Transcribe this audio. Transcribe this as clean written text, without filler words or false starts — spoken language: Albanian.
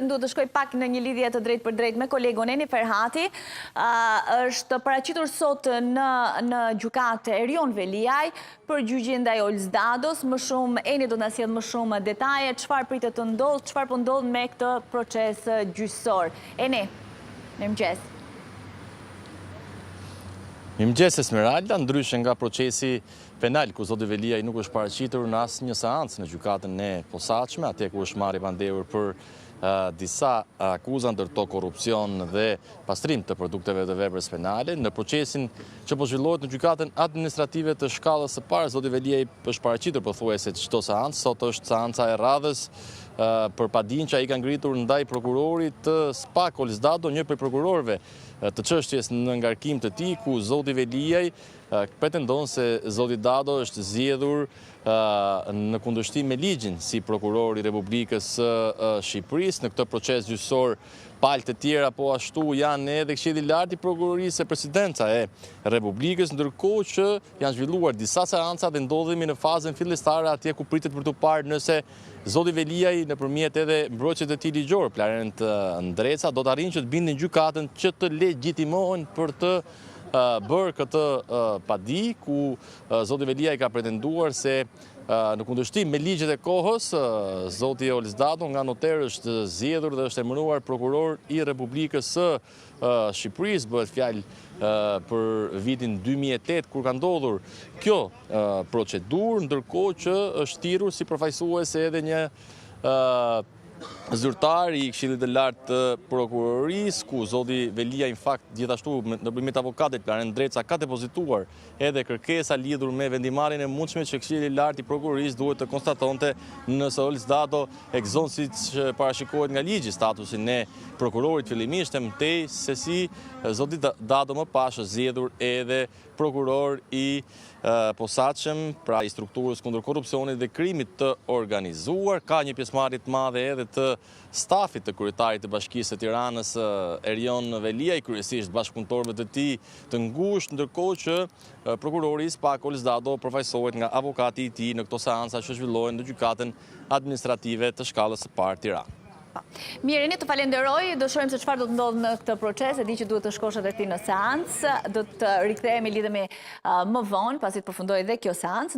ndu të shkoj pak në një lidhje të drejt për drejt me kolegon Eni Ferhati. Është paraqitur sot në gjykate Erion Veliaj për gjyqin ndaj Olz Dados. Më shumë, Eni do na sjell më shumë detaje, çfarë pritet të ndodh, çfarë po ndodh me këtë proces gjyqësor. Eni, mirëmëngjes. Mirëmëngjes Esmeralda, ndryshe nga procesi penal ku zoti Veliaj nuk është paraqitur në asnjë seancë në gjykatën e posaçme, atje ku është marrë pandehur për disa akuza, ndërto korrupsion dhe pastrim të produkteve të veprës penale. Në procesin që po zhvillohet në gjykatën administrative të shkallës së parë, zoti Veliaj është paraqitur pothuajse çdo seancë. Sot është seanca e radhës për padin që ai ka ngritur ndaj prokurorit të SPAK Olz Dado, një prej prokurorëve të çështjes në ngarkim të tij, ku zoti Veliaj pretendon se zoti Dado është zgjedhur në kundërshtim me ligjin si prokuror i Republikës së Shqipërisë. Në këtë proces gjyqësor palët e tjera po ashtu janë edhe Këshilli i Lartë i Prokurorisë e Presidenca e Republikës, ndërkohë që janë zhvilluar disa seanca dhe ndodhemi në fazën fillestare atje ku pritet për të parë nëse zoti Veliaj nëpërmjet edhe mbrojtjes të tij ligjor, Plarent Ndreca, do të arrijnë që të bindin gjykatën që të legjitimohen për të bërë këtë padi, ku zoti Veliaj ka pretenduar se në kundërshtim me ligjet e kohës, zoti Olz Dado nga noter është zgjedhur dhe është emëruar prokuror i Republikës së Shqipërisë. Bëhet fjalë për vitin 2008 kur ka ndodhur kjo procedurë, ndërkohë që është thirrur si përfaqësuese edhe një zyrtar i Këshillit të Lartë të Prokurorisë, ku zoti Veliaj në fakt gjithashtu nëpërmjet avokatit Plarent Ndreca ka depozituar edhe kërkesa lidhur me vendimarrjen e mundshme që Këshilli i Lartë i Prokurorisë duhet të konstatonte nëse Olz Dado e gëzon siç parashikohet nga ligji statusin e prokurorit fillimisht, e mëtej se si zoti Dado më pas është zgjedhur edhe prokuror i posaçëm, pra i strukturës kundër korrupsionit dhe krimit të organizuar. Ka një pjesëmarrje të madhe edhe të stafit të kryetarit të Bashkisë së Tiranës Erion Veliaj, kryesisht bashkëpunëtorëve të tij të ngushtë, ndërkohë që prokurori i SPAK Olz Dado përfaqësohet nga avokati i tij në këto seanca që zhvillohen në gjykatën administrative të shkallës së parë Tiranë. Mirë, ne të falenderoj, do shohim se çfarë do të ndodhë në këtë proces, e di që duhet të shkosh edhe ti në seancë, do të rikthehemi lidhemi më vonë, pasi të përfundojë edhe kjo seancë.